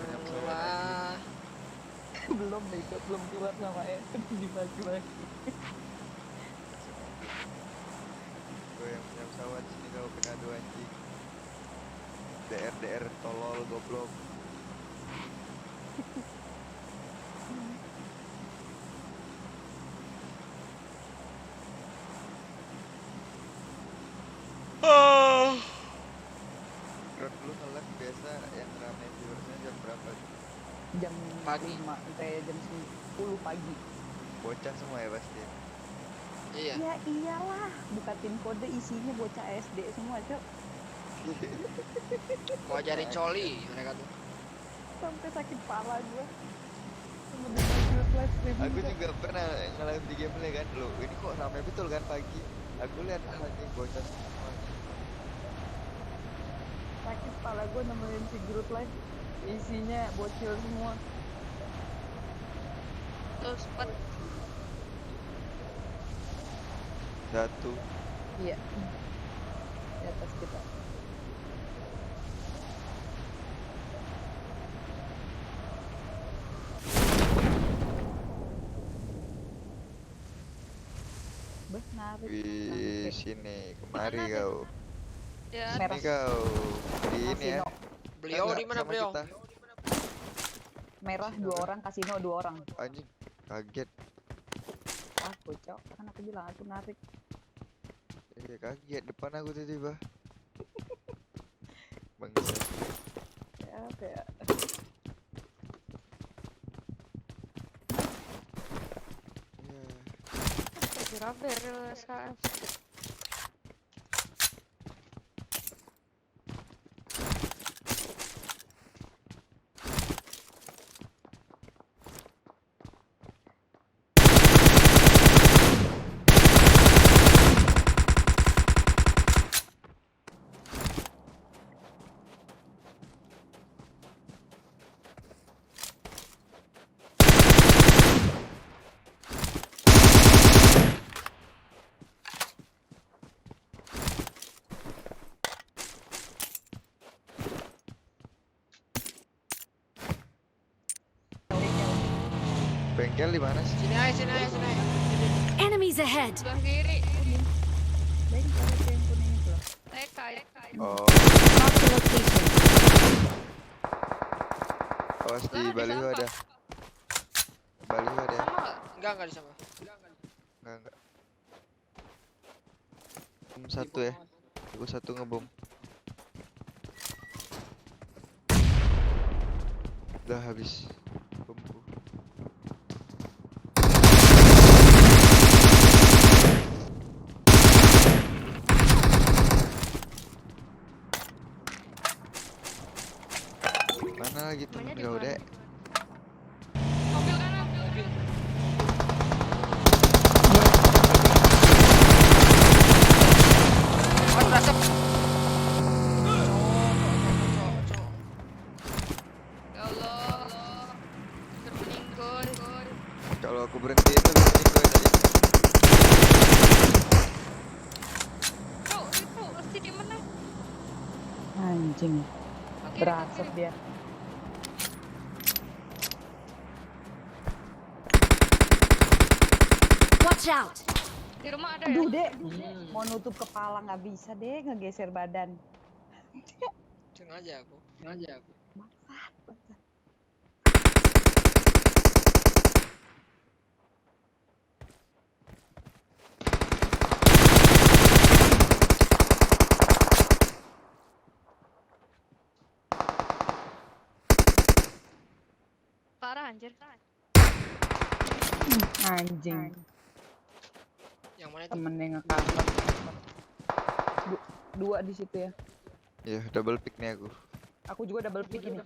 Janganlah. Belum bego, belum keluar sama dibagi-bagi. Gue yang punya pesawat sini kau kena dua anjing. DR tolol goblok. Drone lu nge-lag biasa yang rame viewersnya jam berapa? Jam Pagi. 5 sampai jam 10 pagi. Bocah semua ya pasti. Iya. Ya iyalah, bukatin kode isinya bocah SD semua, Cok. Mau ajarin coli mereka tuh. Sampai sakit pala gua. Sama dengan live streaming. Aku Cok. juga pernah ngalamin di gameplay kan. Loh, ini kok rame betul kan pagi. Aku lihat anjing bocah semua. Sakit pala gua nemenin si grup live. Isinya bocil semua. Tuh, spot. Satu. Iya. Di atas kita. Benar. Wih, sini kemari Mana, kau. Ya, Merah. Ini kau di ini ya. Kasino. Beliau Enggak, di mana sama beliau? kita. Merah 2 orang, kasino 2 orang. Anjing, kaget. Aku, Cok. Kan aku bilang aku narik. Iya kaget depan aku tiba-tiba. Bangsat. Ya, apa ya? Iya. kira SKF. Bengkel di mana sih? Sini aja, sini aja, sini aja. Enemies ahead! Sebelah kiri. Bengkel itu yang kuning itu. TK ya. Oh, Mark the location. awas di Lah, ada baliho sampah. ada. Baliho ada. Sama nggak? Enggak di sana. Enggak. Satu ya. Aku satu ngebom. Udah habis. Bomku. Mana lagi temen Temennya di kau, mana? Dek? Mobil kanan, mobil. Kan berasap. Ya Allah. Termeninggoy. Kalau aku berhenti itu berhenti gue tadi. Cok, itu pasti di mana? Anjing. Oke, Berasap oke. dia. Watch out! Di rumah ada ya? Aduh, Dek. Mau nutup kepala nggak bisa, Dek. Ngegeser badan. Sengaja aku. Bangsat, bangsat. Parah anjir. Anjing. Yang mana itu? Temennya ngekambak. Dua di situ ya. Ya, double pick nih aku. Aku juga double pick ini.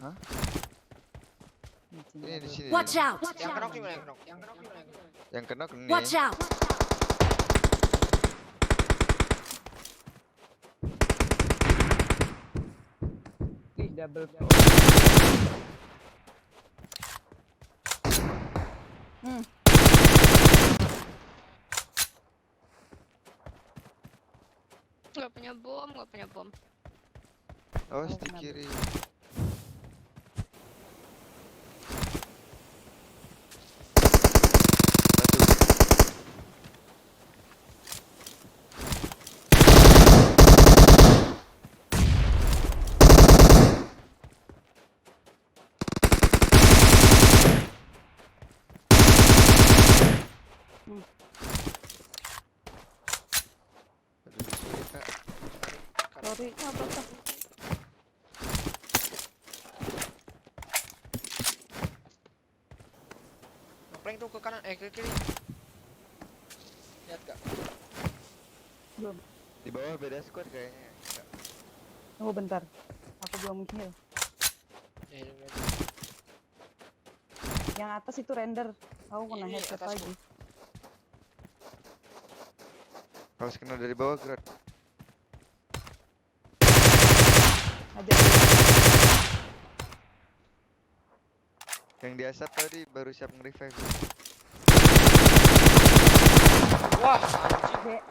Hah? Anjing, Ini di double sini. Watch out! Yang kenok di mana yang kenok? Yang kena nih. Watch out! pick. Ih, double pick. Gak punya bom, gak punya bom. Awas Aku di kena kiri. Aduh, sorry, Kak. Sorry, apa? Ngeprank tuh ke kanan, ke kiri. Lihat Kak. Belum. Di bawah beda squad kayaknya. Kak. Tunggu bentar. Aku belum heal. Ya, ini lihat. Yang atas itu render. Aku kena Ini headset atas, lagi. Harus kena dari bawah, Grot. Aja. Yang di asap tadi baru siap nge-revive. Wah, anjing. Dek,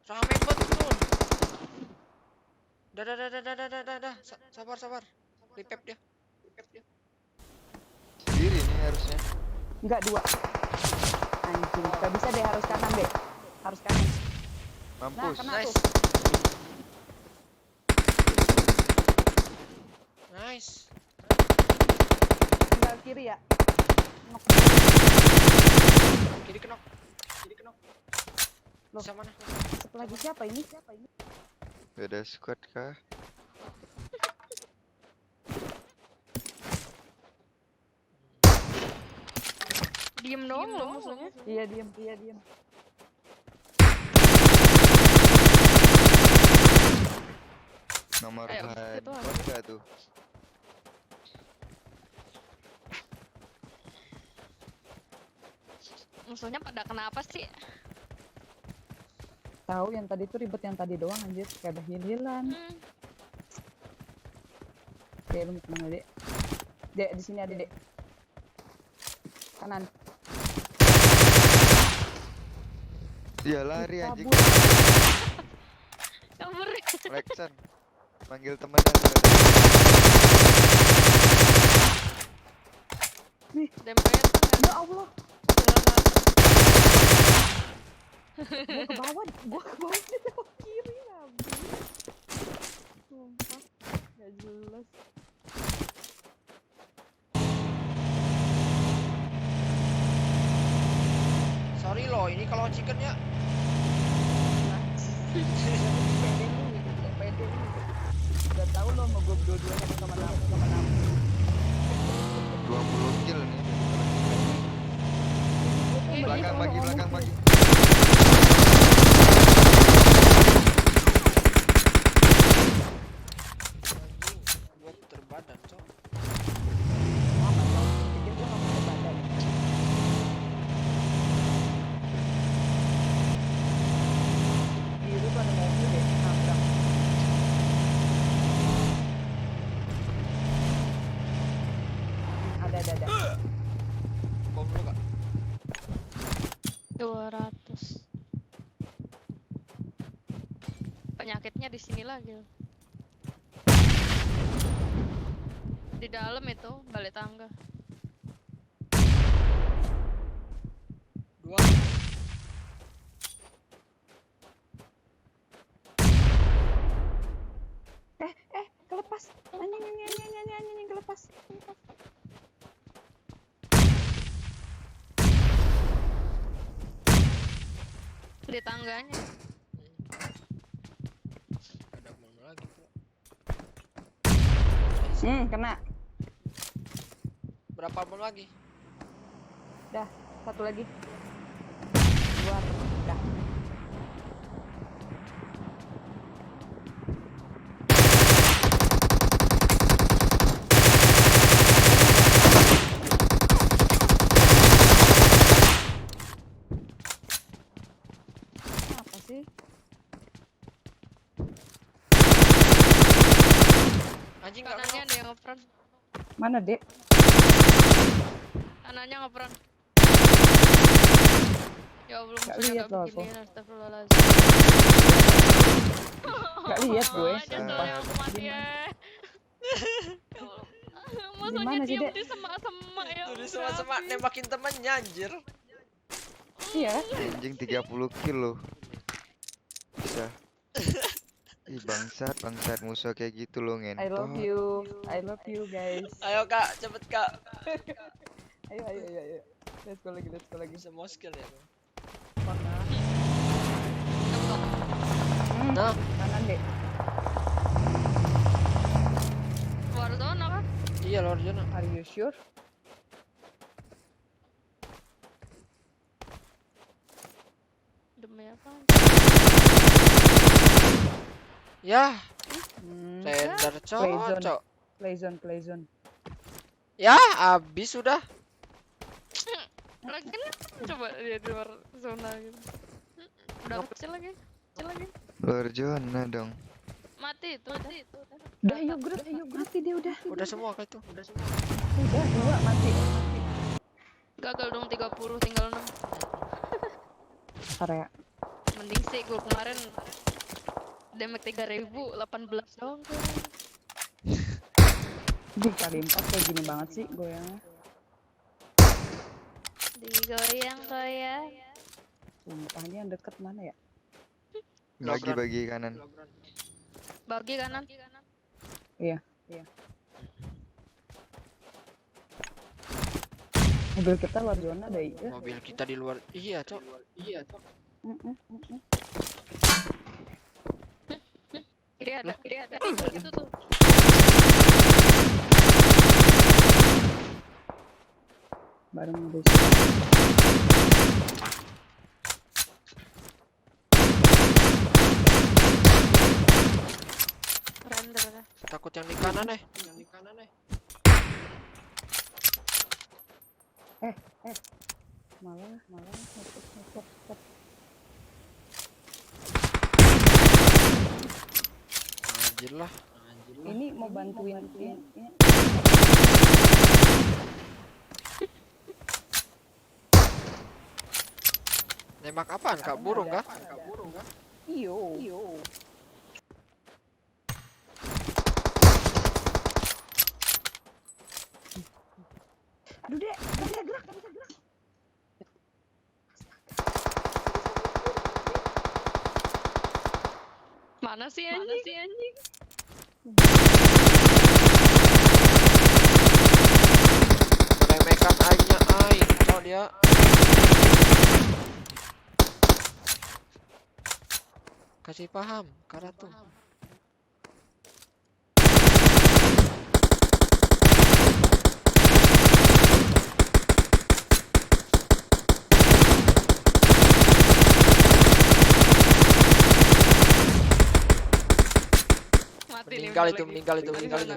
Rame betul. Dah. Sabar. Repep dia. Sendiri nih harusnya. enggak 2. Anjing, gak bisa deh, harus kanan deh. Harus kanan. Nah, Mampus. kena Nice. tuh. Nice. Tinggal kiri ya. Nok. Kiri kenok. Loh. Bisa mana? Masuk lagi siapa ini? Beda squad kah? Diem doang loh musuhnya. Iya, diam. Nomor Ayo, hand itu vodka tuh. Musuhnya pada kenapa sih? Tahu yang tadi tuh ribet yang tadi doang anjir, kayak ada heal-healan. Oke, lu tenang Dek. Dek, di sini ada Dek. Kanan. Iya lari Ih, anjing. Kabur. Lexan. Panggil temen dah. Nih, Dempet. ya Allah. Gua ke bawah dia lewat kiri habis. Sumpah, gak jelas. Sorry loh, ini kalau chicken ya. Pede lu. Udah tahu lo mau gue berdua sama teman aku. 20 kill nih. Belakang lagi. Anjing, gua terbadan, cok. Mama tau, pikir gue gak punya badan. Biru tuh ada mobil deh, nabrak. Ada. Bom dulu Kak. 200. Penyakitnya di sini lagi. Di dalam itu balik tangga. 2. Kelepas. Anjing, kelepas. Di tangganya. Ada bom lagi pula. Kena. Berapa bom lagi? Dah, satu lagi. Luar. Dah. Apa sih? Anjing enggak Kanannya kenok. ada yang ngepron. Mana, Dek? Kanannya ngepron. Ya belum Nggak saya lihat nggak loh aku. beginian, astagfirullahaladzim. Gak lihat gue. Nyesel yang aku mati ya. Musuhnya Gimana sih, diem Dek? di semak-semak ya. Tuh di semak-semak nembakin temennya anjir. Iya. Anjing 30 kill loh. Bisa. Ih bangsat musuh kayak gitu loh ngentot. I love you guys. Ayo Kak, cepet Kak. Ayo. Let's go lagi. Semua skill ya. Bang. Kak? Nah, Kanan deh. Warzone apa? iya luar zona. Are you sure? Demi apa? Ya, Hmm. tender Playzone. cocok. Play zone. Ya, habis sudah. Lagi kan coba dia di luar zona gitu. Udah kecil lagi. Kecil lagi. Luar zona dong. Mati itu. Udah ayo Grut, mati dia udah. Udah semua kali itu. Udah 2 mati. Gagal dong 30 tinggal 6. Area. Mending sih gue kemarin damage 3000 18 doang tuh. Di kali 4 kayak gini banget sih goyangnya. Digoyang-goyang. Sumpah ini yang deket mana ya? Bagi kanan. Bagi kanan. Iya. Mobil kita luar zona deh. Mobil kita di luar. Iya, Cok. Kiri ada. Itu tuh. Bareng mobil. Render dah. Takut yang di kanan Malah stop. Anjir lah. Ini mau bantuin ini. Nembak apaan, Kak? Burung kah? Iyo. Aduh, Dek, nggak bisa gerak. Mana sih anjing? Meremehkan aja, Cok dia. Kasih paham, Karatu. Mati Meninggal nih, itu, bentar lagi. meninggal itu.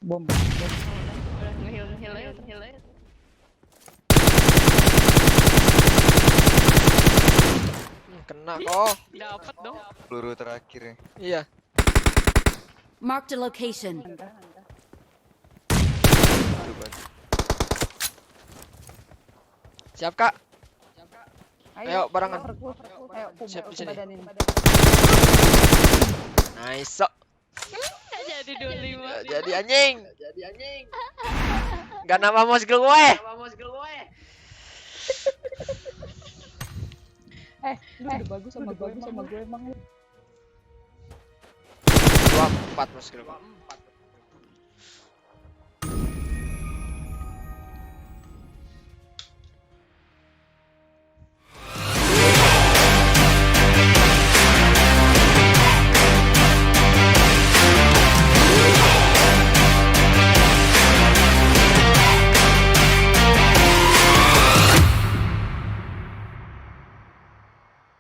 Bom. Udah nge-heal aja. Kena kok. Dapat dong. Peluru terakhir ya. Iya. Marked a location. Aduh, bagi. Siap, Kak. Ayo, barengan. Ayo, Siap di sini. badanin. Nice, Sok. Jadi 25. Jadi anjing. Gak nama mau skill gue. Lu udah bagus sama gue emang lu. 24 mau skill gue.